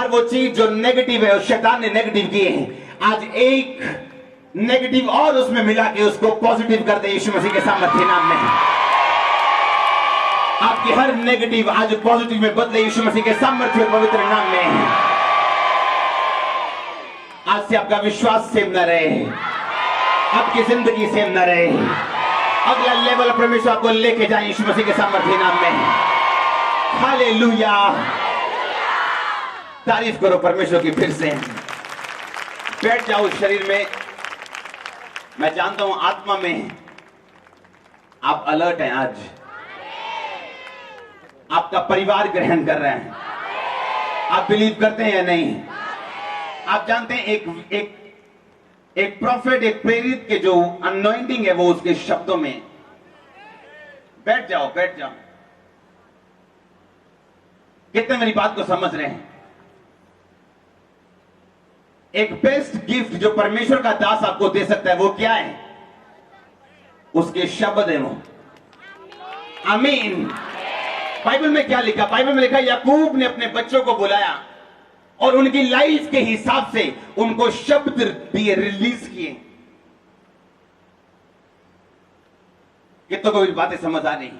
हर वो चीज जो नेगेटिव है, उस शैतान ने नेगेटिव किए हैं, आज एक नेगेटिव और उसमें मिला के उसको पॉजिटिव कर दे यीशु मसीह के सामर्थ्य नाम में। आपकी हर नेगेटिव आज पॉजिटिव में बदले यीशु मसीह के सामर्थ्य और पवित्र नाम में। आज से आपका विश्वास सेम न रहे, आपकी जिंदगी सेम न रहे, अगला लेवल परमेश्वर आपको लेके जाए यीशु मसीह के सामर्थ्य नाम में। हालेलुया, तारीफ करो परमेश्वर की। फिर से बैठ जाओ शरीर में। मैं जानता हूं आत्मा में आप अलर्ट हैं। आज आपका परिवार ग्रहण कर रहे हैं। आप बिलीव करते हैं या नहीं? आप जानते हैं एक प्रॉफिट, एक प्रेरित के जो अनॉइंटिंग है वो उसके शब्दों में। बैठ जाओ, बैठ जाओ। कितने मेरी बात को समझ रहे हैं? एक बेस्ट गिफ्ट जो परमेश्वर का दास आपको दे सकता है वो क्या है? उसके शब्द है वो। आमीन। बाइबल में क्या लिखा? बाइबल में लिखा याकूब ने अपने बच्चों को बुलाया और उनकी लाइफ के हिसाब से उनको शब्द दिए, रिलीज किए। कितनों को बातें समझ आ रही?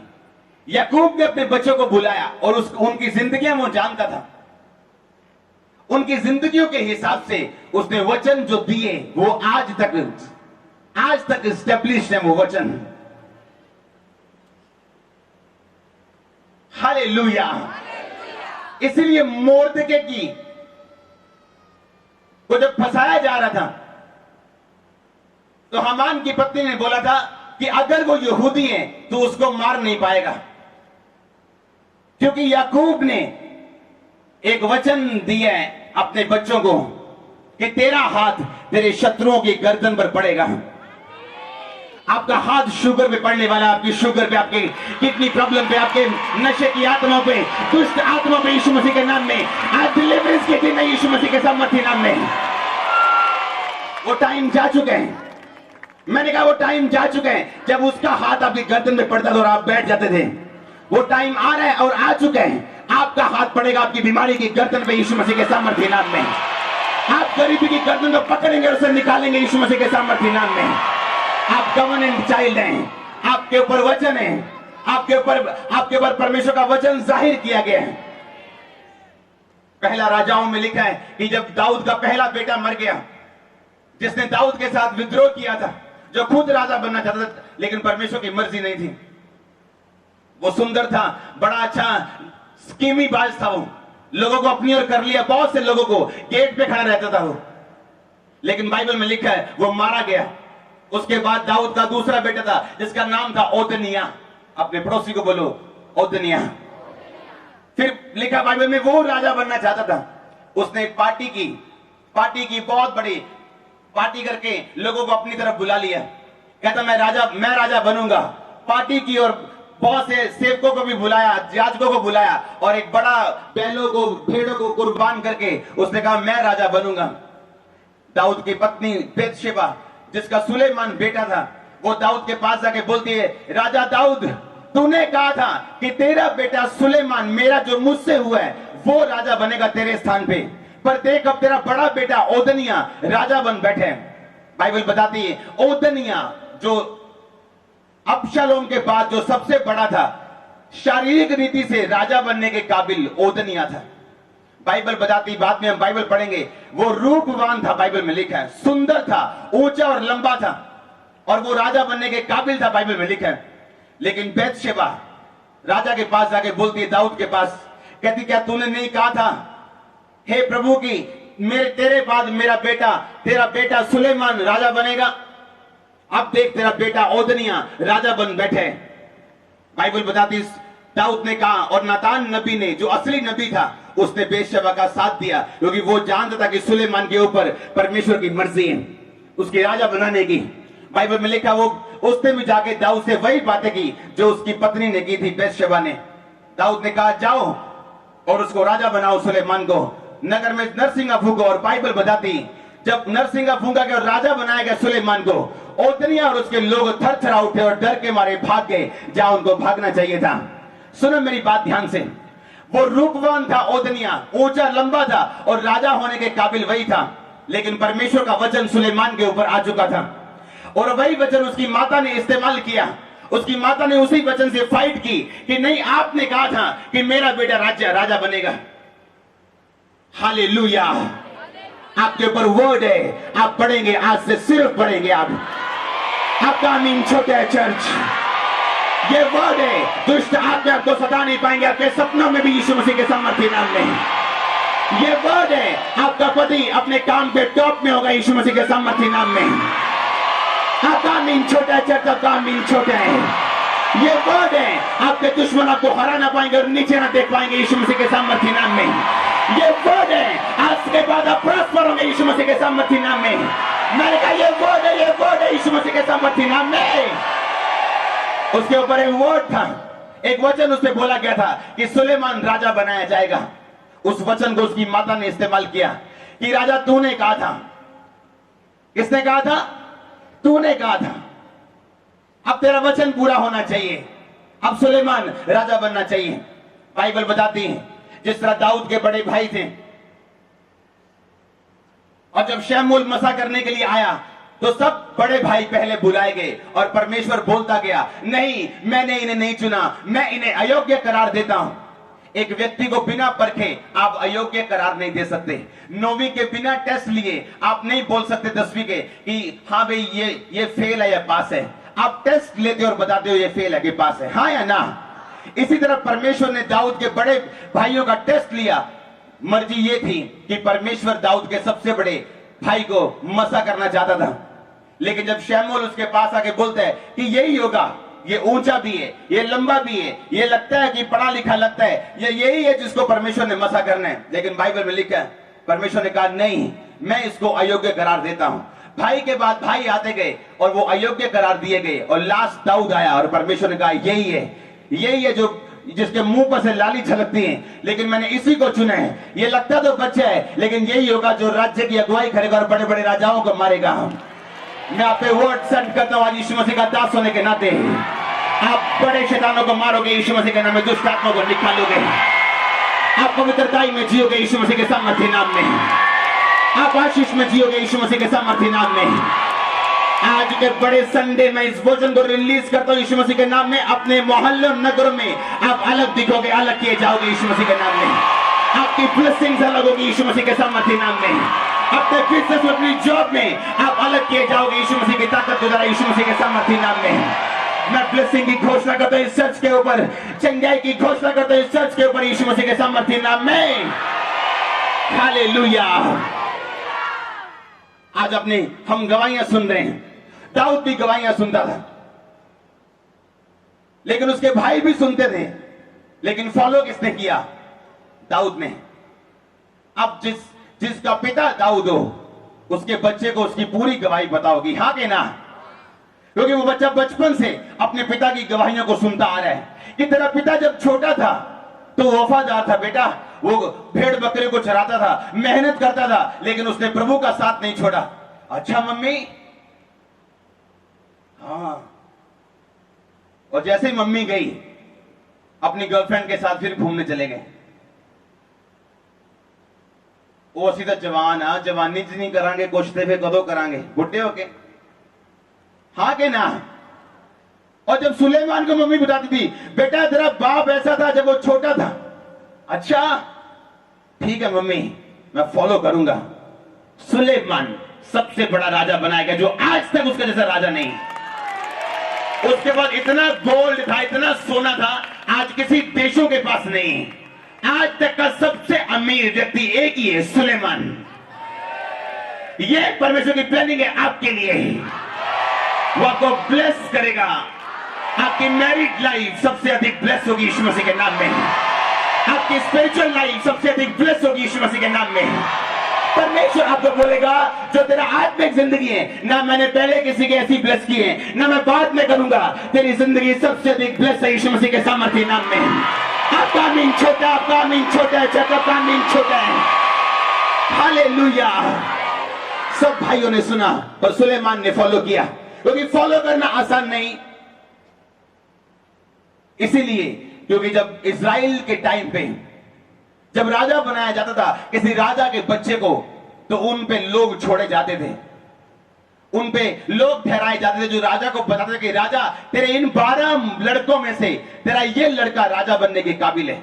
याकूब ने अपने बच्चों को बुलाया और उनकी जिंदगियां वो जानता था। उनकी जिंदगियों के हिसाब से उसने वचन जो दिए वो आज तक एस्टेब्लिश है वो वचन। हालेलुया। इसलिए मोर्दके की को जब फंसाया जा रहा था तो हामान की पत्नी ने बोला था कि अगर वो यहूदी है तो उसको मार नहीं पाएगा, क्योंकि याकूब ने एक वचन दिया है अपने बच्चों को कि तेरा हाथ तेरे शत्रुओं की गर्दन पर पड़ेगा। आपका हाथ शुगर पे पड़ने वाला, आपकी शुगर पे, आपके किडनी प्रॉब्लम पे, आपके नशे की आत्मा पे, दुष्ट आत्मा पे यीशु मसीह के नाम में आज डिलीवरेंस के दिन है यीशु मसीह के सामर्थ्य नाम में। वो टाइम जा चुके हैं। मैंने कहा वो टाइम जा चुके हैं जब उसका हाथ आपकी गर्दन में पड़ता था और आप बैठ जाते थे। वो टाइम आ रहा है और आ चुका है। आपका हाथ पड़ेगा आपकी बीमारी की गर्दन पे यीशु मसीह के सामर्थ्य नाम में। आप गरीबी की गर्दन को पकड़ेंगे और उसे निकालेंगे यीशु मसीह के सामर्थ्य नाम में। आप कवनेंट चाइल्ड हैं, आपके ऊपर वचन है, आपके ऊपर परमेश्वर का वचन जाहिर किया गया है। पहला राजाओं में लिखा है कि जब दाऊद का पहला बेटा मर गया, जिसने दाऊद के साथ विद्रोह किया था, जो खुद राजा बनना चाहता था लेकिन परमेश्वर की मर्जी नहीं थी। वो सुंदर था, बड़ा अच्छा स्कीमी बाज था, वो लोगों को अपनी ओर कर लिया, बहुत से लोगों को गेट पे खड़ा रहता था वो। लेकिन बाइबल में लिखा है वो मारा गया। उसके बाद दाऊद का दूसरा बेटा था जिसका नाम था ओदनिया। अपने पड़ोसी को बोलो ओदनिया। फिर लिखा बाइबल में वो राजा बनना चाहता था। उसने एक पार्टी की बहुत बड़ी पार्टी करके लोगों को अपनी तरफ बुला लिया। कहता मैं राजा बनूंगा। पार्टी की और बहुत से सेवकों को भी बुलाया, याजकों को बुलाया और एक बड़ा बैलों को, भेड़ों को कुर्बान करके उसने कहा मैं राजा बनूंगा। दाऊद की पत्नी बेतशेबा, जिसका सुलेमान बेटा था, वो दाऊद के पास जाके बोलती है, राजा दाऊद, तूने कहा था कि तेरा बेटा सुलेमान, मेरा जो मुझसे हुआ है, वो राजा बनेगा तेरे स्थान पे, पर देख अब तेरा बड़ा बेटा ओदनिया राजा बन बैठे। बाइबल बताती है ओदनिया जो अबशालोम के बाद जो सबसे बड़ा था, शारीरिक रीति से राजा बनने के काबिल ओदनिया था। बाइबल बताती, बाद में हम बाइबल पढ़ेंगे, वो रूपवान था। बाइबल में लिखा है सुंदर था, ऊंचा और लंबा था और वो राजा बनने के काबिल था। बाइबल में लिखा है। लेकिन बेतशेबा राजा के पास जाके बोलती है दाऊद के पास, कहती क्या तूने नहीं कहा था हे प्रभु की तेरे बाद तेरा बेटा सुलेमान राजा बनेगा? अब देख तेरा बेटा ओदनिया राजा बन बैठे। बाइबल बताती दाऊद ने कहा, और नातान नबी ने, जो असली नबी था, उसने बेतशेबा का साथ दिया क्योंकि वो जानता था कि सुलेमान के ऊपर परमेश्वर की मर्जी है उसकी राजा बनाने की। बाइबल में लिखा वो उसने भी जाके दाऊद से वही बातें की जो उसकी पत्नी ने की थी बेतशेबा ने। दाऊद ने कहा जाओ और उसको राजा बनाओ, सुलेमान को नगर में नरसिंगा फूंको। और बाइबल बताती जब नरसिंगा फूंका के और राजा बनाया गया सुलेमान को, ओदनिया और उसके लोग थरथरा उठे और डर के मारे भाग गए जहां उनको भागना चाहिए था। सुनो मेरी बात ध्यान से, वो रूपवान था ओदनिया, ऊंचा लंबा था और राजा होने के काबिल वही था, लेकिन परमेश्वर का वचन सुलेमान के ऊपर आ चुका था और वही वचन उसकी माता ने इस्तेमाल किया। उसकी माता ने उसी वचन से फाइट की कि नहीं, आपने कहा था कि मेरा बेटा राजा बनेगा। हालेलुया, आपके ऊपर वर्ड है, आप पढ़ेंगे, आज से सिर्फ पढ़ेंगे आप। आपका आमीन छोटा है चर्च, ये वर्ड है, दुष्ट आत्मा आपको सता नहीं पाएंगे आपके सपनों में भी यीशु मसीह के सामर्थ्य नाम में। ये वर्ड है, आपका पति अपने काम पे टॉप में होगा यीशु मसीह के सामर्थ्य नाम में। आपका आमीन छोटा है चर्च, आपका आमीन छोटा है। ये वर्ड है, आपके दुश्मन आपको हरा ना पाएंगे और नीचे ना देख पाएंगे यीशु मसीह के सामर्थ्य नाम में। ये वर्ड है, आज के बाद आप प्रॉस्पर होंगे यीशु मसीह के सामर्थ्य नाम में। मैंने कहा ये वर्ड है, ये वर्ड है यीशु मसीह के सामर्थ्य नाम में। उसके ऊपर एक वर्ड था, एक वचन उससे बोला गया था कि सुलेमान राजा बनाया जाएगा। उस वचन को उसकी माता ने इस्तेमाल किया कि राजा तूने कहा था। किसने कहा था? तूने कहा था। अब तेरा वचन पूरा होना चाहिए, अब सुलेमान राजा बनना चाहिए। बाइबल बताती है जिस तरह दाऊद के बड़े भाई थे और जब शमूएल मसा करने के लिए आया तो सब बड़े भाई पहले बुलाए गए और परमेश्वर बोलता गया, नहीं, मैंने इन्हें नहीं चुना, मैं इन्हें अयोग्य करार देता हूं। एक व्यक्ति को बिना परखे आप अयोग्य करार नहीं दे सकते। 9वीं के बिना टेस्ट लिए आप नहीं बोल सकते 10वीं के कि हाँ भाई ये फेल है या पास है। आप टेस्ट लेते और बताते हो ये फेल है कि पास है, हाँ या ना। इसी तरह परमेश्वर ने दाऊद के बड़े भाइयों का टेस्ट लिया। मर्जी ये थी कि परमेश्वर दाऊद के सबसे बड़े भाई को मसा करना चाहता था, लेकिन जब शमूएल उसके पास आके बोलता है कि यही होगा, ये ऊंचा भी है, ये लंबा भी है, ये लगता है कि पढ़ा लिखा लगता है, ये यही है जिसको परमेश्वर ने मसा करना है, लेकिन बाइबल में लिखा है परमेश्वर ने कहा नहीं, मैं इसको अयोग्य करार देता हूं। भाई के बाद भाई आते गए और वो अयोग्य करार दिए गए और लास्ट दाऊद आया और परमेश्वर ने कहा यही है जो जिसके मुंह पर से लाली झलकती है, लेकिन मैंने इसी को चुना है। ये लगता तो बच्चा है, लेकिन यही होगा जो राज्य की अगुवाई करेगा और बड़े बड़े राजाओं को मारेगा। मैं आप पे वर्ड सेंड करता हूं आज यीशु मसीह का दास होने के नाते। आप बड़े शैतानों को मारोगे यीशु मसीह के नाम में, दुष्ट आत्मा को निकालोगे, आप पवित्रताई में जियोगे यीशु मसीह के सामर्थ्य नाम में, आप आशीष में जियोगे यीशु मसीह के सामर्थ्य नाम में। आज के बड़े संडे में इस वचन को रिलीज करता हूं यीशु मसीह के नाम में। अपने मोहल्लों नगरों में आप अलग दिखोगे, अलग किए जाओगे यीशु मसीह के नाम में। आपकी ब्लेसिंग्स अलग होगी यीशु मसीह के सामर्थ्य नाम में। अपने बिजनेस में, अपनी जॉब में आप अलग किए जाओगे यीशु मसीह की ताकत के द्वारा, यीशु मसीह के सामर्थ्य नाम में। मैं ब्लेसिंग की घोषणा करता हूं इस चर्च के ऊपर, चंगाई की घोषणा करता हूं इस चर्च के ऊपर यीशु मसीह के सामर्थ्य नाम में। हालेलुया। आज अपने हम गवाहियां सुन रहे हैं, दाऊद भी गवाहियां सुनता था, लेकिन उसके भाई भी सुनते थे, लेकिन फॉलो किसने किया? दाऊद ने। अब जिसका पिता दाऊद हो उसके बच्चे को उसकी पूरी गवाही बताओगी, हाँ कि ना? क्योंकि वो बच्चा बचपन से अपने पिता की गवाहियों को सुनता आ रहा है कि तेरा पिता जब छोटा था तो वफादार था बेटा, वो भेड़ बकरे को चराता था, मेहनत करता था, लेकिन उसने प्रभु का साथ नहीं छोड़ा। अच्छा मम्मी? हाँ। और जैसे ही मम्मी गई अपनी गर्लफ्रेंड के साथ फिर घूमने चले गए। वो सीधा जवान आ, जवानी च नहीं करांगे कुछ ते फिर कदों करांगे, बुढ़े होके, हाँ के ना? और जब सुलेमान को मम्मी बताती थी बेटा तेरा बाप ऐसा था जब वो छोटा था। अच्छा ठीक है मम्मी, मैं फॉलो करूंगा। सुलेमान सबसे बड़ा राजा बनाएगा जो आज तक उसका जैसा राजा नहीं। उसके बाद इतना गोल्ड था, इतना सोना था, आज किसी देशों के पास नहीं। आज तक का सबसे अमीर व्यक्ति एक ही है, सुलेमान। यह परमेश्वर की प्लानिंग है आपके लिए। वो आपको ब्लेस करेगा। आपकी मैरिड लाइफ सबसे अधिक ब्लेस होगी यीशु मसीह के नाम में। आपकी स्पिरिचुअल लाइफ सबसे अधिक ब्लेस होगी यीशु मसीह के नाम में। परमेश्वर आपको बोलेगा जो तेरा आत्मिक जिंदगी है ना, मैंने पहले किसी के ऐसी ब्लेस की है ना मैं बाद में करूंगा, तेरी जिंदगी सबसे अधिक ब्लेस है यीशु मसीह के सामर्थ्य नाम में। आपका आमीन छोटा, आपका आमीन छोटा है, आपका आमीन छोटा है। हालेलुया। सब भाइयों ने सुना और सुलेमान ने फॉलो किया, क्योंकि फॉलो करना आसान नहीं। इसीलिए क्योंकि जब इजराइल के टाइम पे जब राजा बनाया जाता था किसी राजा के बच्चे को, तो उन पे लोग छोड़े जाते थे, उन पे लोग ठहराए जाते थे जो राजा को बताते थे कि राजा तेरे इन 12 लड़कों में से तेरा ये लड़का राजा बनने के काबिल है।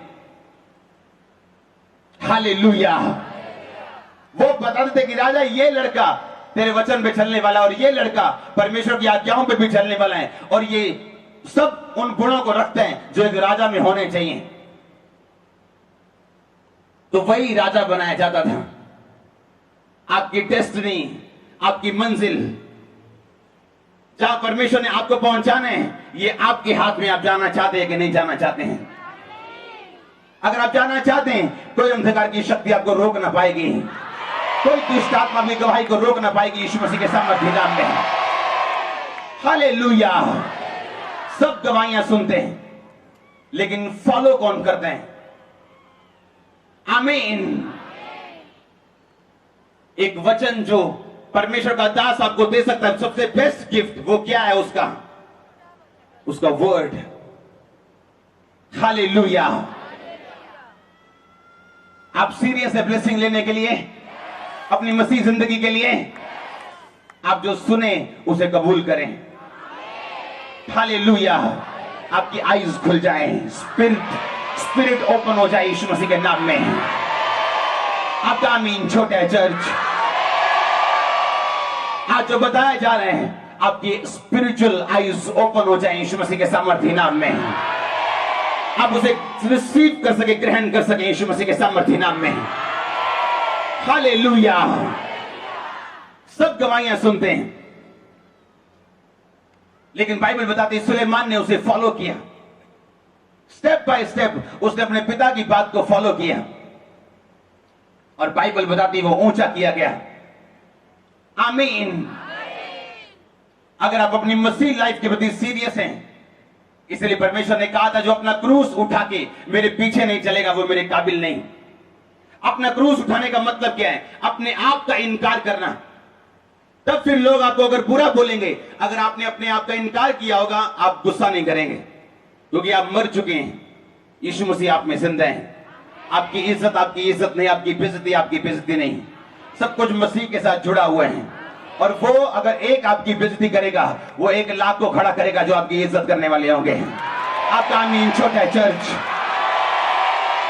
हालेलुया। वो बताते थे कि राजा ये लड़का तेरे वचन पे चलने वाला, और ये लड़का परमेश्वर की आज्ञाओं पे भी चलने वाला है, और ये सब उन गुणों को रखते हैं जो एक राजा में होने चाहिए। तो वही राजा बनाया जाता था। आपकी डेस्टिनी, आपकी मंजिल, जहां परमेश्वर ने आपको पहुंचाना है, ये आपके हाथ में। आप जाना चाहते हैं कि नहीं जाना चाहते हैं? अगर आप जाना चाहते हैं, कोई अंधकार की शक्ति आपको रोक ना पाएगी, कोई दुष्ट आत्मा की गवाही को रोक ना पाएगी यीशु मसीह के सामर्थ्य नाम में। हालेलुया। सब गवाहियां सुनते हैं, लेकिन फॉलो कौन करते हैं? आमीन। एक वचन जो परमेश्वर का दास आपको दे सकता है, सबसे बेस्ट गिफ्ट वो क्या है? उसका वर्ड। हालेलुया। आप सीरियस है ब्लेसिंग लेने के लिए, अपनी मसीह जिंदगी के लिए? आप जो सुने उसे कबूल करें। हालेलुया। आपकी आईज खुल जाए, स्पिरिट ओपन हो जाए यीशु मसीह के नाम में। आपका आमीन। छोटा चर्च, आज जो बताया जा रहे हैं, आपकी स्पिरिचुअल आईज ओपन हो जाए यीशु मसीह के सामर्थ्य नाम में। आप उसे रिसीव कर सके, ग्रहण कर सके यीशु मसीह के सामर्थ्य नाम में। हालेलुया। सब गवाहियां सुनते हैं, लेकिन बाइबल बताती है सुलेमान ने उसे फॉलो किया। स्टेप बाय स्टेप उसने अपने पिता की बात को फॉलो किया, और बाइबल बताती है वो ऊंचा किया गया। आमीन। अगर आप अपनी मसीह लाइफ के प्रति सीरियस हैं, इसलिए परमेश्वर ने कहा था जो अपना क्रूस उठा के मेरे पीछे नहीं चलेगा वो मेरे काबिल नहीं। अपना क्रूस उठाने का मतलब क्या है? अपने आप का इनकार करना। तब फिर लोग आपको अगर बुरा बोलेंगे, अगर आपने अपने आप का इनकार किया होगा, आप गुस्सा नहीं करेंगे, क्योंकि आप मर चुके हैं। यीशु मसीह आप में जिंदा है। आपकी इज्जत नहीं, आपकी बेइज्जती नहीं। सब कुछ मसीह के साथ जुड़ा हुआ है, और वो अगर एक आपकी बेइज्जती करेगा, वो 1 लाख को खड़ा करेगा जो आपकी इज्जत करने वाले होंगे। आपका आमीन। छोटा चर्च,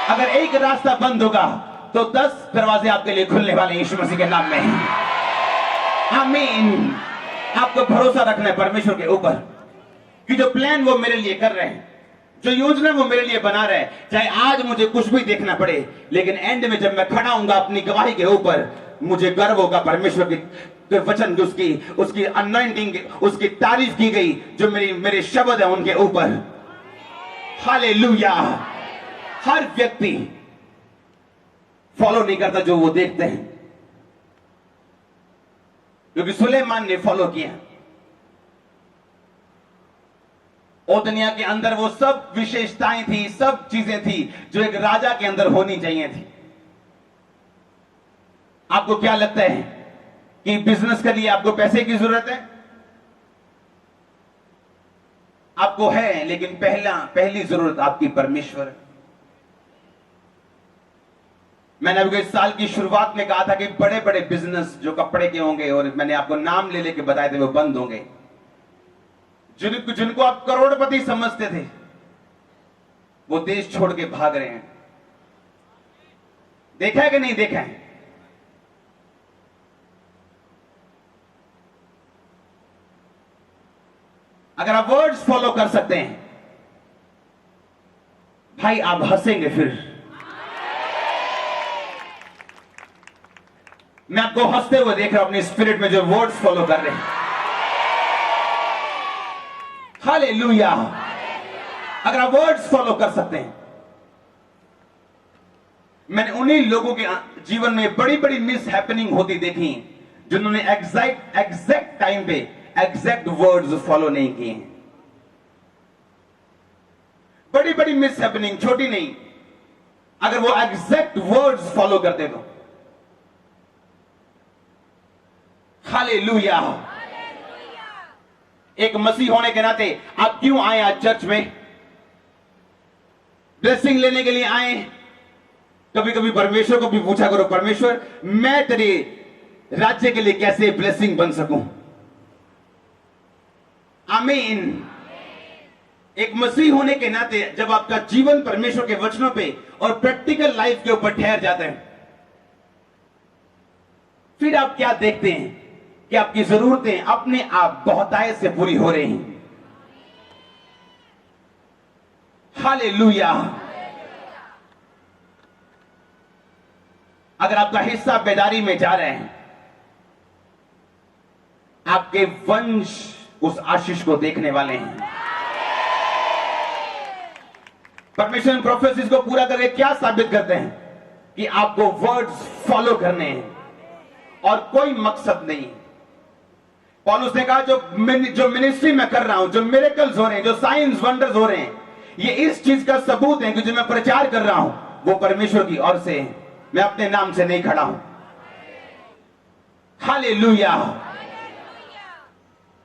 अगर एक रास्ता बंद होगा तो 10 दरवाजे आपके लिए खुलने वाले यीशु मसीह के नाम में। आमीन। आपको भरोसा रखना है परमेश्वर के ऊपर कि जो प्लान वो मेरे लिए कर रहे हैं, जो योजना वो मेरे लिए बना रहे हैं, चाहे आज मुझे कुछ भी देखना पड़े, लेकिन एंड में जब मैं खड़ा हूंगा अपनी गवाही के ऊपर, मुझे गर्व होगा परमेश्वर के वचन की, उसकी अनॉइंटिंग, उसकी तारीफ की गई जो मेरे शब्द है उनके ऊपर। हालेलुया। हर व्यक्ति फॉलो नहीं करता जो वो देखते हैं, क्योंकि सुलेमान ने फॉलो किया। ओदनिया के अंदर वो सब विशेषताएं थी, सब चीजें थी जो एक राजा के अंदर होनी चाहिए थी। आपको क्या लगता है कि बिजनेस के लिए आपको पैसे की जरूरत है? आपको है, लेकिन पहली जरूरत आपकी परमेश्वर है। मैंने अभी इस साल की शुरुआत में कहा था कि बड़े बड़े बिजनेस जो कपड़े के होंगे, और मैंने आपको नाम ले लेके बताए थे, वो बंद होंगे। जिनको आप करोड़पति समझते थे, वो देश छोड़ के भाग रहे हैं। देखा है कि नहीं देखा है? अगर आप वर्ड्स फॉलो कर सकते हैं भाई, आप हंसेंगे फिर। मैं आपको हंसते हुए देख रहा हूं अपनी स्पिरिट में, जो वर्ड्स फॉलो कर रहे हैं। हालेलुया। अगर आप वर्ड्स फॉलो कर सकते हैं, मैंने उन्हीं लोगों के जीवन में बड़ी बड़ी मिस हैपनिंग होती देखी जिन्होंने एग्जैक्ट टाइम पे एग्जैक्ट वर्ड्स फॉलो नहीं किए। बड़ी बड़ी मिस हैपनिंग, छोटी नहीं, अगर वो एग्जैक्ट वर्ड्स फॉलो करते तो। हालेलुया। एक मसीह होने के नाते आप क्यों आए आज चर्च में? ब्लेसिंग लेने के लिए आए कभी कभी परमेश्वर को भी पूछा करो, परमेश्वर मैं तेरे राज्य के लिए कैसे ब्लेसिंग बन सकूं। आमीन। एक मसीह होने के नाते जब आपका जीवन परमेश्वर के वचनों पे और प्रैक्टिकल लाइफ के ऊपर ठहर जाता है, फिर आप क्या देखते हैं कि आपकी जरूरतें अपने आप बहुतायत से पूरी हो रही हैं। हालेलुया। अगर आपका हिस्सा बेदारी में जा रहे हैं, आपके वंश उस आशीष को देखने वाले हैं। परमेश्वर प्रोफेसीज को पूरा करके क्या साबित करते हैं कि आपको वर्ड्स फॉलो करने हैं और कोई मकसद नहीं। पौलुस ने कहा जो मिनिस्ट्री मैं कर रहा हूं, जो मिरेकल्स हो रहे हैं, जो साइंस वंडर्स हो रहे हैं, ये इस चीज का सबूत है कि जो मैं प्रचार कर रहा हूं वो परमेश्वर की ओर से है। मैं अपने नाम से नहीं खड़ा हूं। हालेलुया।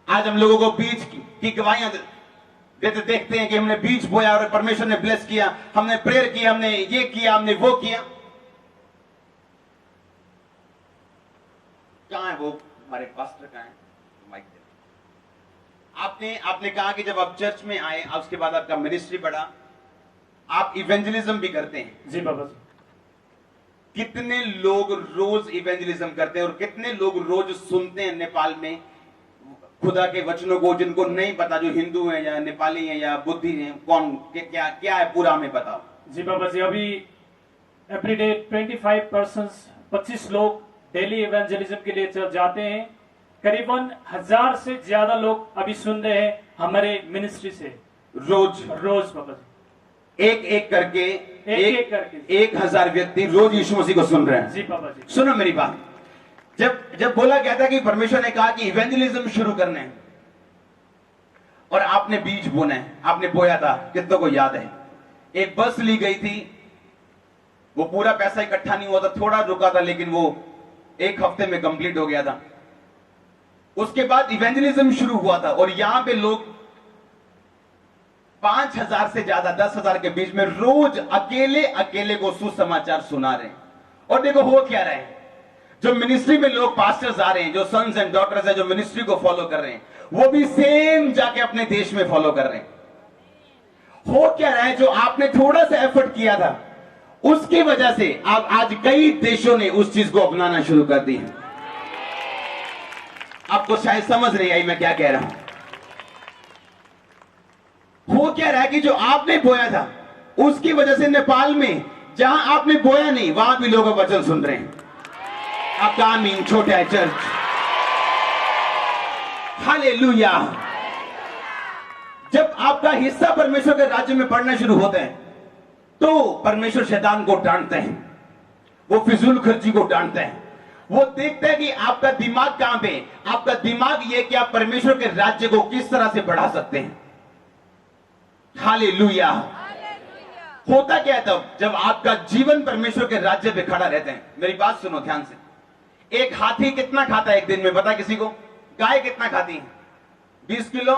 आज हम लोगों को बीज की गवाहियां देते देखते हैं कि हमने बीज बोया और परमेश्वर ने ब्लेस किया, हमने प्रेयर किया, हमने ये किया, हमने वो किया। कहां है वो हमारे पास्टर, कहां है माइक दे। आपने कहा कि जब आप चर्च में आए, उसके बाद आपका मिनिस्ट्री बढ़ा, आप इवेंजलिज्म भी करते हैं। जी बाबा जी। कितने लोग रोज इवेंजलिज्म करते हैं और कितने लोग रोज सुनते हैं नेपाल में खुदा के वचनों को, जिनको नहीं पता, जो हिंदू हैं या नेपाली हैं या बुद्धि हैं, कौन क्या क्या है पूरा हमें बताओ। जी बाबा जी, अभी एवरीडे 25 पर्सन्स 25 लोग डेली इवेंजलिज्म के लिए चल जाते हैं। करीबन 1000 से ज्यादा लोग अभी सुन रहे हैं हमारे मिनिस्ट्री से रोज बाबा जी। एक एक करके एक करके 1000 व्यक्ति रोज यीशु मसीह को सुन रहे हैं। जी बाबा जी। सुनो मेरी बात, जब बोला गया था कि परमेश्वर ने कहा कि इवेंजलिज्म शुरू करना है और आपने बीज बोना है, आपने बोया था, कितनों को याद है? एक बस ली गई थी, वो पूरा पैसा इकट्ठा नहीं हुआ था, थोड़ा रुका था, लेकिन वो 1 हफ्ते में कंप्लीट हो गया था। उसके बाद इवेंजलिज्म शुरू हुआ था और यहां पे लोग 5000 से ज्यादा 10,000 के बीच में रोज अकेले अकेले को सुसमाचार सुना रहे हैं। और देखो हो क्या रहे हैं, जो मिनिस्ट्री में लोग पास्टर्स आ रहे हैं, जो सन्स एंड डॉटर्स हैं, जो मिनिस्ट्री को फॉलो कर रहे हैं, वो भी सेम जाके अपने देश में फॉलो कर रहे हैं। हो क्या रहा है, जो आपने थोड़ा सा एफर्ट किया था उसकी वजह से अब आज कई देशों ने उस चीज को अपनाना शुरू कर दी है। आपको शायद समझ नहीं आई मैं क्या कह रहा हूं। हो क्या रहा है कि जो आपने बोया था उसकी वजह से नेपाल में जहां आपने बोया नहीं, वहां भी लोग वचन सुन रहे हैं। आपका आमीन छोटा है चर्च। हालेलुया। जब आपका हिस्सा परमेश्वर के राज्य में पढ़ना शुरू होता है तो परमेश्वर शैतान को डांटते हैं, वो फिजूल खर्ची को डांटते हैं। वो देखते हैं कि आपका दिमाग कहां पे, आपका दिमाग ये कि आप परमेश्वर के राज्य को किस तरह से बढ़ा सकते हैं। हालेलुया। होता क्या है तब जब आपका जीवन परमेश्वर के राज्य पे खड़ा रहते हैं। मेरी बात सुनो ध्यान से। एक हाथी कितना खाता है एक दिन में, पता किसी को? गाय कितना खाती है? 20 किलो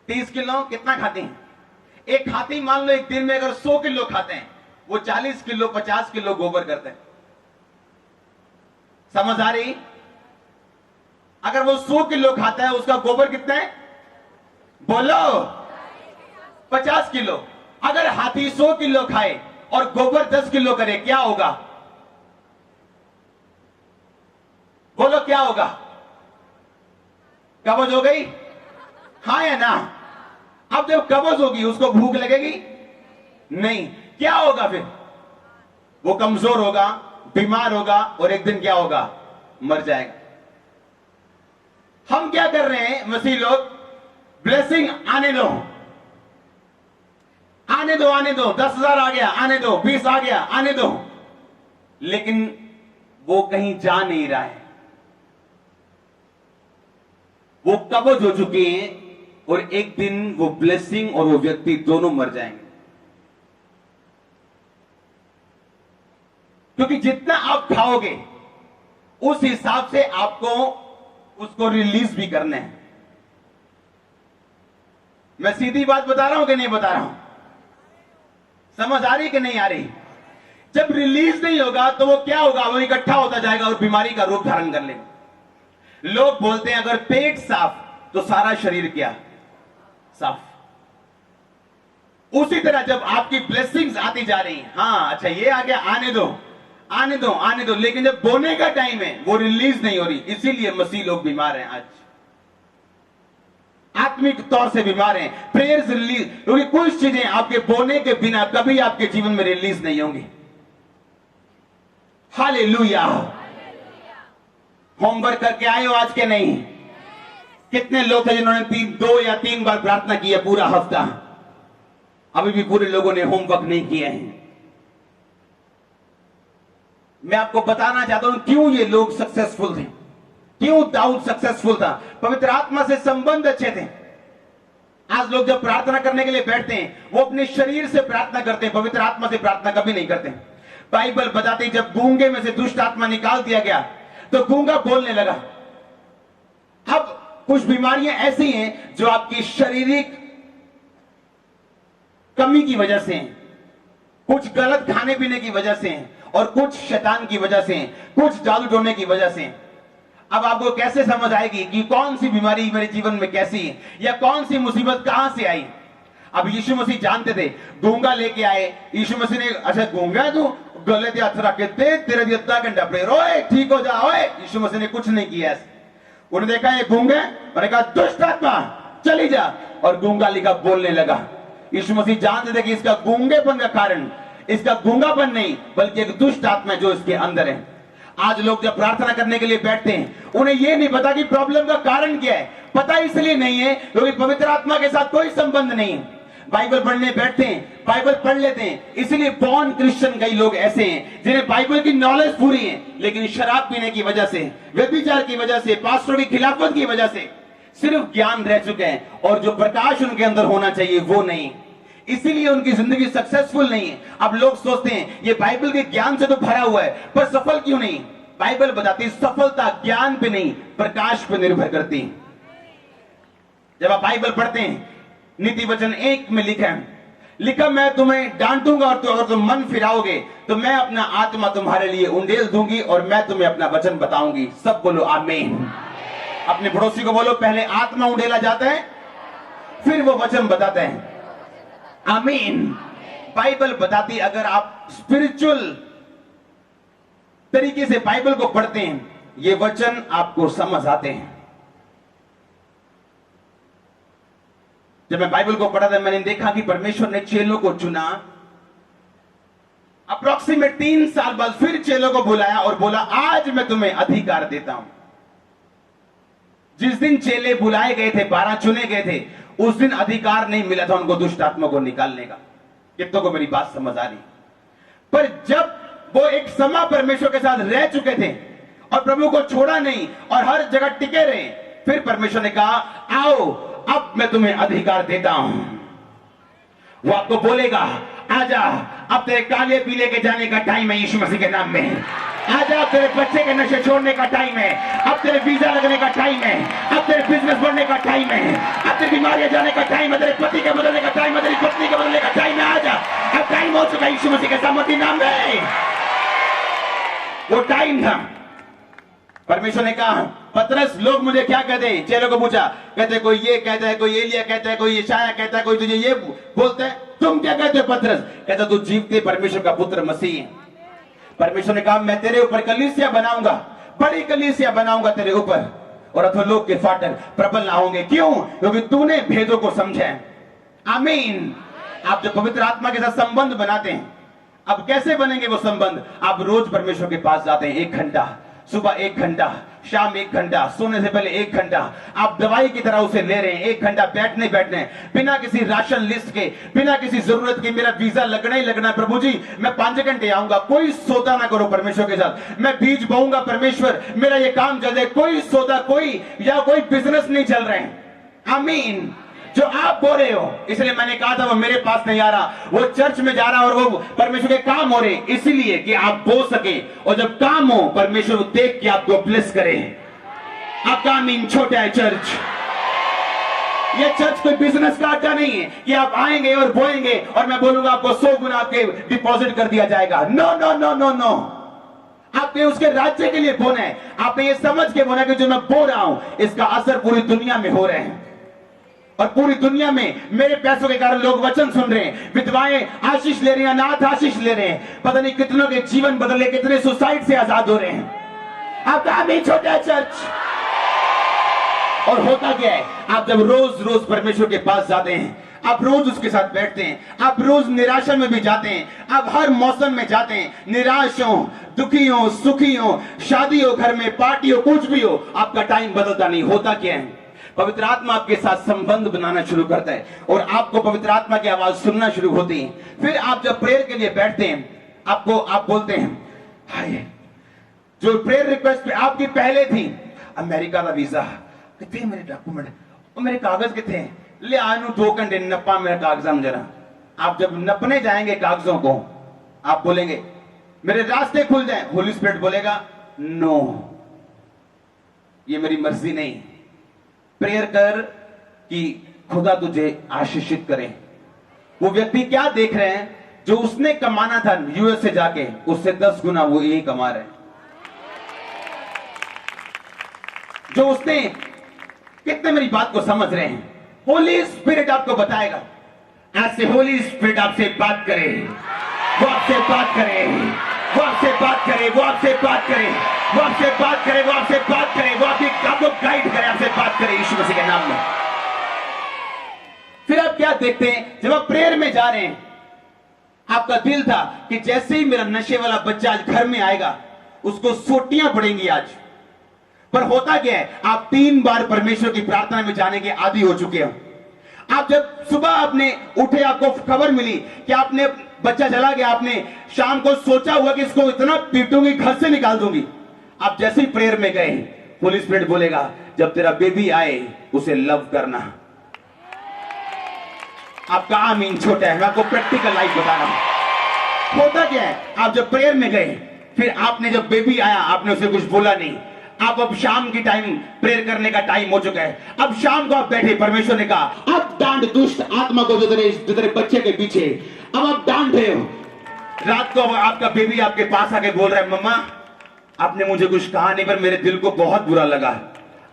30 किलो कितना खाती है? एक हाथी मान लो एक दिन में अगर 100 किलो खाते हैं, वो 40 किलो 50 किलो गोबर करते हैं। समझ आ रही? अगर वो 100 किलो खाता है, उसका गोबर कितना है? बोलो 50 किलो। अगर हाथी 100 किलो खाए और गोबर 10 किलो करे, क्या होगा? बोलो क्या होगा? कब्ज हो गई? हाँ या ना? अब जब कब्ज होगी उसको भूख लगेगी नहीं, क्या होगा फिर? वो कमजोर होगा, बीमार होगा और एक दिन क्या होगा? मर जाएगा। हम क्या कर रहे हैं मसीह लोग? ब्लेसिंग आने दो, आने दो, आने दो। 10,000 आ गया, आने दो। 20 आ गया, आने दो। लेकिन वो कहीं जा नहीं रहा है। वो कब्ज हो चुके हैं और एक दिन वो ब्लेसिंग और वो व्यक्ति दोनों मर जाएंगे। क्योंकि जितना आप खाओगे उस हिसाब से आपको उसको रिलीज भी करना है। मैं सीधी बात बता रहा हूं कि नहीं बता रहा हूं? समझ आ रही कि नहीं आ रही? जब रिलीज नहीं होगा तो वो क्या होगा, वो इकट्ठा होता जाएगा और बीमारी का रूप धारण कर लेगा। लोग बोलते हैं अगर पेट साफ तो सारा शरीर क्या साफ। उसी तरह जब आपकी ब्लेसिंग्स आती जा रही हैं, हाँ अच्छा ये आ गया, आने दो आने दो आने दो, लेकिन जब बोने का टाइम है वो रिलीज नहीं हो रही। इसीलिए मसीह लोग बीमार हैं, आज आत्मिक तौर से बीमार हैं। प्रेयर्स रिलीज, क्योंकि कुछ चीजें आपके बोने के बिना कभी आपके जीवन में रिलीज नहीं होंगी। हालेलुया। होमवर्क करके आए हो आज के नहीं? कितने लोग थे जिन्होंने 2 या 3 बार प्रार्थना की है पूरा हफ्ता? अभी भी पूरे लोगों ने होमवर्क नहीं किए हैं। मैं आपको बताना चाहता हूं क्यों ये लोग सक्सेसफुल थे, क्यों दाऊद सक्सेसफुल था। पवित्र आत्मा से संबंध अच्छे थे। आज लोग जब प्रार्थना करने के लिए बैठते हैं वो अपने शरीर से प्रार्थना करते हैं, पवित्र आत्मा से प्रार्थना कभी नहीं करते। बाइबल बताती जब गूंगे में से दुष्ट आत्मा निकाल दिया गया तो गूंगा बोलने लगा। अब कुछ बीमारियां ऐसी हैं जो आपकी शारीरिक कमी की वजह से हैं, कुछ गलत खाने पीने की वजह से हैं, और कुछ शैतान की वजह से हैं, कुछ जादू टोने की वजह से हैं। अब आपको कैसे समझ आएगी कि कौन सी बीमारी मेरे जीवन में कैसी है या कौन सी मुसीबत कहां से आई? अब यीशु मसीह जानते थे, गूंगा लेके आए, यीशु मसीह ने, अच्छा गूंगा तू, गले ते हथ रख के तेरे लिए 10 घंटा प्रेयर, ओए ठीक हो जा ओए। यीशु मसीह ने कुछ नहीं किया। उन्होंने देखा ये गूंगा, उन्होंने कहा दुष्ट आत्मा चली जा, और गूंगा लिखा बोलने लगा। यीशु मसीह जानते थे कि इसका गूंगेपन का कारण इसका गूंगापन नहीं बल्कि एक दुष्ट आत्मा जो इसके अंदर है। आज लोग जब प्रार्थना करने के लिए बैठते हैं उन्हें यह नहीं पता कि प्रॉब्लम का कारण क्या है। पता इसलिए नहीं है क्योंकि पवित्र आत्मा के साथ कोई संबंध नहीं है। बाइबल पढ़ने बैठते हैं, बाइबल पढ़ लेते हैं, इसलिए बॉर्न क्रिश्चियन कई लोग ऐसे हैं जिन्हें बाइबल की नॉलेज पूरी है, लेकिन शराब पीने की वजह से, व्यभिचार की वजह से, पास्टरों की खिलाफत की वजह से सिर्फ ज्ञान रह चुके हैं और जो प्रकाश उनके अंदर होना चाहिए वो नहीं। इसीलिए उनकी जिंदगी सक्सेसफुल नहीं है। अब लोग सोचते हैं ये बाइबल के ज्ञान से तो भरा हुआ है पर सफल क्यों नहीं? बाइबल बताती सफलता ज्ञान पे नहीं प्रकाश पे निर्भर करती है। जब आप बाइबल पढ़ते हैं, नीति वचन 1 में लिखा मैं तुम्हें डांटूंगा और अगर तुम मन फिराओगे तो मैं अपना आत्मा तुम्हारे लिए उंडेल दूंगी और मैं तुम्हें अपना वचन बताऊंगी। सब बोलो आमीन। अपने पड़ोसी को बोलो, पहले आत्मा उंडेला जाता है फिर वो वचन बताते हैं। आमीन। बाइबल बताती अगर आप स्पिरिचुअल तरीके से बाइबल को पढ़ते हैं ये वचन आपको समझ आते हैं। जब मैं बाइबल को पढ़ा था मैंने देखा कि परमेश्वर ने चेलों को चुना। अप्रोक्सीमेट 3 साल बाद फिर चेलों को बुलाया और बोला आज मैं तुम्हें अधिकार देता हूं। जिस दिन चेले बुलाए गए थे, 12 चुने गए थे, उस दिन अधिकार नहीं मिला था उनको दुष्ट आत्मा को निकालने का। कितनों को मेरी बात समझ आ रही? पर जब वो एक समय परमेश्वर के साथ रह चुके थे और प्रभु को छोड़ा नहीं और हर जगह टिके रहे, फिर परमेश्वर ने कहा आओ अब मैं तुम्हें अधिकार देता हूं। वो आपको बोलेगा आजा, अब तेरे काले पीले के जाने का टाइम है यीशु मसीह के नाम में। आजा, अब तेरे बच्चे के नशे छोड़ने का टाइम है, अब तेरे वीजा लगने का टाइम है, अब तेरे बिजनेस बढ़ने का टाइम है, अब तेरी बीमारियां जाने का टाइम है, तेरे पति के बदलने का टाइम है, तेरी पत्नी के बदलने का टाइम है। आजा, अब टाइम हो चुका यीशु मसीह के सामर्थ्य नाम में। वो टाइम था। परमेश्वर ने कहा पतरस लोग मुझे क्या कहते हैं? चेलों को पूछा, कहते कोई ये कहता है, कोई एलिया कहता है, कोई यशायाह कहता है, कोई तुझे ये बोलता है, तुम क्या कहते हो पतरस? कहता तू जीवते परमेश्वर का पुत्र मसीह है। परमेश्वर ने कहा मैं तेरे ऊपर कलीसिया बनाऊंगा, बड़ी कलीसिया बनाऊंगा तेरे ऊपर और अधोलोक के फाटक प्रबल ना होंगे। क्यों? क्योंकि तूने भेदों को समझा है। आमीन। आप जब पवित्र आत्मा के साथ संबंध बनाते हैं, अब कैसे बनेंगे वो संबंध? आप रोज परमेश्वर के पास जाते हैं 1 घंटा, सुबह 1 घंटा, शाम 1 घंटा, सोने से पहले 1 घंटा। आप दवाई की तरह उसे ले रहे हैं। 1 घंटा बैठने बिना किसी राशन लिस्ट के, बिना किसी जरूरत के, मेरा वीजा लगना ही लगना है प्रभु जी, मैं 5 घंटे आऊंगा। कोई सौदा ना करो परमेश्वर के साथ। मैं बीज बोऊंगा परमेश्वर, मेरा ये काम चल जाए। कोई सौदा, कोई बिजनेस नहीं चल रहे हैं। आमीन। जो आप बोल रहे हो, इसलिए मैंने कहा था वो मेरे पास नहीं आ रहा, वो चर्च में जा रहा और वो परमेश्वर के काम हो रहे, इसलिए कि आप बोल सके और जब काम हो परमेश्वर देख के आपको ब्लेस करे। आपका आमीन छोटा है चर्च। ये चर्च कोई बिजनेस का अड्डा नहीं है कि आप आएंगे और बोएंगे और मैं बोलूंगा आपको 100 गुना आपके डिपॉजिट कर दिया जाएगा। No no no no no, आपने उसके राज्य के लिए बोना है। आपने ये समझ के बोना कि जो मैं बो रहा हूं इसका असर पूरी दुनिया में हो रहे हैं और पूरी दुनिया में मेरे पैसों के कारण लोग वचन सुन रहे हैं, विधवाएं आशीष ले रही हैं, अनाथ आशीष ले रहे हैं, पता नहीं कितनों के जीवन बदले, कितने सुसाइड से आजाद हो रहे हैं। आप काम ही छोटा चर्च। और होता क्या है, आप जब रोज रोज परमेश्वर के पास जाते हैं, आप रोज उसके साथ बैठते हैं, आप रोज निराशा में भी जाते हैं, आप हर मौसम में जाते हैं, निराश हो, दुखी हो, सुखी हो, शादी हो, घर में पार्टी हो, कुछ भी हो, आपका टाइम बदलता नहीं। होता क्या है, पवित्र आत्मा आपके साथ संबंध बनाना शुरू करता है और आपको पवित्र आत्मा की आवाज सुनना शुरू होती है। फिर आप जब प्रेयर के लिए बैठते हैं, आप बोलते हैं, हाय, जो प्रेयर रिक्वेस्ट पे आपकी पहले थी, अमेरिका का वीजा, कितने मेरे डॉक्यूमेंट और मेरे कागज कितने हैं, ले आनू 2 घंटे नपा मेरा कागजाम जरा। आप जब नपने जाएंगे कागजों को, आप बोलेंगे मेरे रास्ते खुल जाएं, होली स्पिरिट बोलेगा नो, ये मेरी मर्जी नहीं। प्रेयर कर कि खुदा तुझे आशीषित करे। वो व्यक्ति क्या देख रहे हैं, जो उसने कमाना था यूएस से जाके, उससे 10 गुना वो यही कमा रहे हैं। जो उसने, कितने मेरी बात को समझ रहे हैं, होली स्पिरिट आपको बताएगा। आज से होली स्पिरिट आपसे बात करे, वो आपसे बात करे, वो आपसे बात करे, वो आपसे बात करे, वो आपसे बात करे, वो आपसे बात करे, वो आपको गाइड करे, आपसे बात करे यीशु मसीह के नाम में। फिर आप क्या देखते हैं, जब आप प्रेयर में जा रहे हैं, आपका दिल था कि जैसे ही मेरा नशे वाला बच्चा आज घर में आएगा, उसको सोटियां पड़ेंगी आज। पर होता क्या है, आप 3 बार परमेश्वर की प्रार्थना में जाने के आदी हो चुके हो। आप जब सुबह आपने उठे, आपको खबर मिली कि आपने बच्चा चला गया, आपने शाम को सोचा हुआ कि इसको इतना पीटूंगी, घर से निकाल दूंगी। आप जैसे ही प्रेयर में गए, होली स्पिरिट बोलेगा जब तेरा बेबी आए उसे लव करना। आपका आमीन छोटा है, मैं आपको प्रैक्टिकल लाइफ बता रहा हूं। होता क्या है, आप जब प्रेयर में गए, फिर आपने जब बेबी आया, आपने उसे कुछ बोला नहीं। आप अब शाम की टाइम, प्रेयर करने का टाइम हो चुका है, अब शाम को आप बैठे, परमेश्वर ने कहा अब डांट दुष्ट आत्मा को जो तेरे बच्चे के पीछे, अब आप डांट रहे हो। रात को आपका बेबी आपके पास आके बोल रहा है, मम्मा आपने मुझे कुछ कहा नहीं, पर मेरे दिल को बहुत बुरा लगा,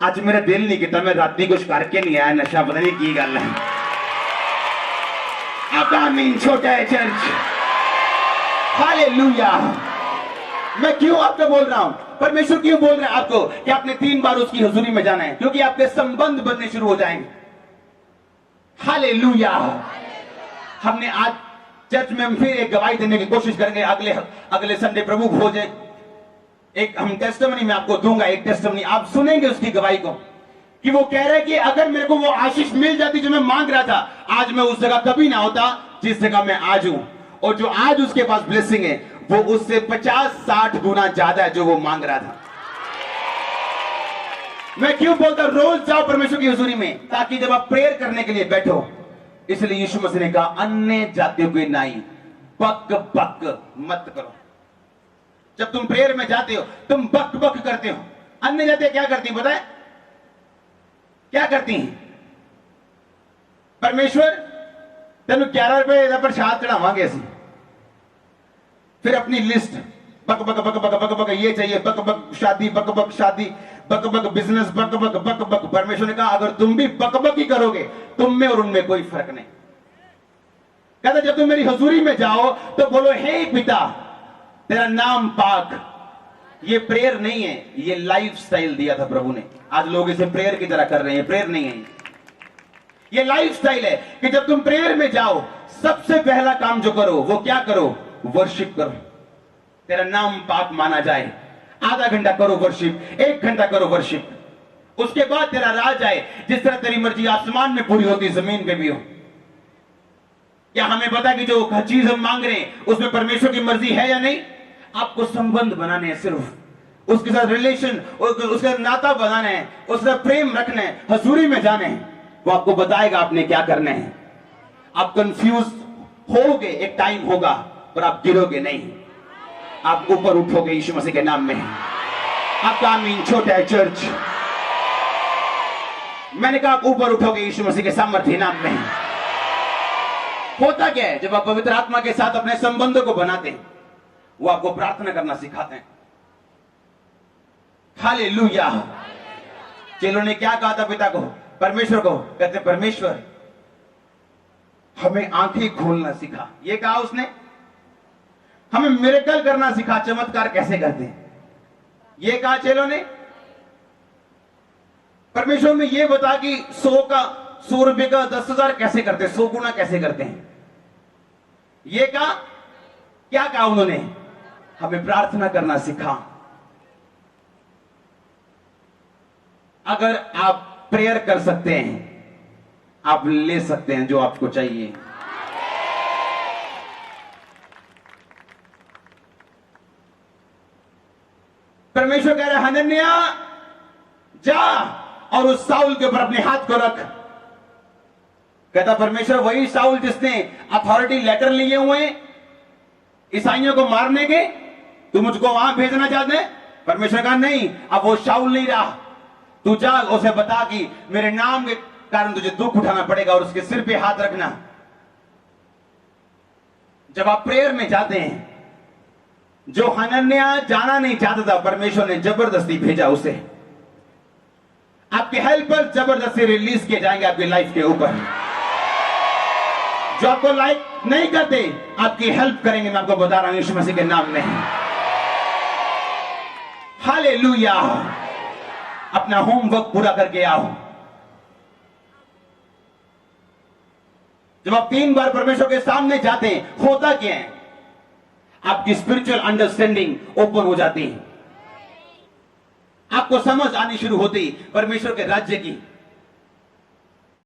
आज मेरा दिल नहीं कहता, मैं रात कुछ करके नहीं आया, नशा पता नहीं की गल है। आपका आमीन छोटा है चर्च। हालेलुया। मैं क्यों आपको बोल रहा हूं, परमेश्वर क्यों बोल रहे हैं आपको कि आपने 3 बार उसकी हजूरी में जाना है, क्योंकि आपके संबंध बनने शुरू हो जाएंगे। हालेलुया। हमने आज चर्च में हम फिर एक गवाही देने की कोशिश करेंगे, अगले संडे प्रभु भोज एक हम टेस्टिमनी में आपको दूंगा, एक टेस्टिमनी आप सुनेंगे उसकी गवाही को, कि वो कह रहे हैं कि अगर मेरे को वो आशीष मिल जाती जो मैं मांग रहा था, आज मैं उस जगह कभी ना होता जिस जगह मैं आज हूं, और जो आज उसके पास ब्लेसिंग है वो उससे 50-60 गुना ज्यादा है जो वो मांग रहा था। मैं क्यों बोलता रोज जाओ परमेश्वर की हुजूरी में, ताकि जब आप प्रेयर करने के लिए बैठो, इसलिए यीशु मसीह ने कहा अन्य जातियों की नाई बक बक मत करो। जब तुम प्रेयर में जाते हो, तुम बक बक करते हो। अन्य जातियां क्या करती पता है, क्या करती हैं, परमेश्वर तेन 11 रुपए का प्रसाद चढ़ावांगे असं, फिर अपनी लिस्ट बक बक बक बक बक बक, ये चाहिए बक बक शादी, बक बक शादी, बक बक बिजनेस, बक बक बक बक। परमेश्वर ने कहा अगर तुम भी बक बक ही करोगे, तुम में और उनमें कोई फर्क नहीं। कहता जब तुम मेरी हजूरी में जाओ तो बोलो हे पिता तेरा नाम पाक। ये प्रेयर नहीं है, ये लाइफ स्टाइल दिया था प्रभु ने। आज लोग इसे प्रेयर की तरह कर रहे हैं, प्रेयर नहीं है, ये लाइफ स्टाइल है कि जब तुम प्रेयर में जाओ, सबसे पहला काम जो करो वो क्या करो, वर्शिप करो, तेरा नाम पाक माना जाए। आधा घंटा करो वर्शिप, 1 घंटा करो वर्शिप, उसके बाद तेरा राज आए। जिस तरह तेरी मर्जी आसमान में पूरी होती जमीन पे भी हो। क्या हमें पता कि जो चीज हम मांग रहे हैं उसमें परमेश्वर की मर्जी है या नहीं? आपको संबंध बनाने हैं, सिर्फ उसके साथ रिलेशन, उसका नाता बनाना है, उसके साथ प्रेम रखना है, हजूरी में जाना है। वो आपको बताएगा आपने क्या करना है। आप कंफ्यूज होगे, एक टाइम होगा, पर आप गिरोगे नहीं, आप ऊपर उठोगे यीशु मसीह के नाम में। आपका आमीन छोटा है चर्च। मैंने कहा आप ऊपर उठोगे यीशु मसीह के सामर्थ्य नाम में। होता क्या है, जब आप पवित्र आत्मा के साथ अपने संबंधों को बनाते हैं, वो आपको प्रार्थना करना सिखाते हैं। हालेलुया। चेलों ने क्या कहा था पिता को, परमेश्वर को? कहते परमेश्वर हमें आंखें खोलना सिखा। ये कहा उसने, हमें मिरेकल करना सिखा, चमत्कार कैसे करते हैं ये कहा चेलों ने। परमेश्वर में ये बता कि 100 रुपए का 10,000 कैसे करते, 100 गुना कैसे करते हैं ये कहा। क्या कहा उन्होंने? हमें प्रार्थना करना सिखा। अगर आप प्रेयर कर सकते हैं, आप ले सकते हैं जो आपको चाहिए। परमेश्वर कह रहे हैं हनन्याह जा और उस साउल के ऊपर अपने हाथ को रख। कहता परमेश्वर वही साउल जिसने अथॉरिटी लेटर लिए हुए ईसाइयों को मारने के, तू मुझको वहां भेजना चाहते हैं? परमेश्वर कहा नहीं, अब वो शाऊल नहीं रहा। तू जा उसे बता कि मेरे नाम के कारण तुझे दुख उठाना पड़ेगा और उसके सिर पे हाथ रखना। जब आप प्रेयर में जाते हैं, जो हनन्याह जाना नहीं चाहता था, परमेश्वर ने जबरदस्ती भेजा उसे। आपके हेल्पर जबरदस्ती रिलीज किए जाएंगे आपकी लाइफ के ऊपर। जो आपको लाइक नहीं करते, आपकी हेल्प करेंगे। मैं आपको बता रहा हूं यीशु मसीह के नाम में। हालेलुया। अपना होमवर्क पूरा करके आओ। जब आप 3 बार परमेश्वर के सामने जाते हैं, होता क्या है? आपकी स्पिरिचुअल अंडरस्टैंडिंग ओपन हो जाती है, आपको समझ आनी शुरू होती परमेश्वर के राज्य की।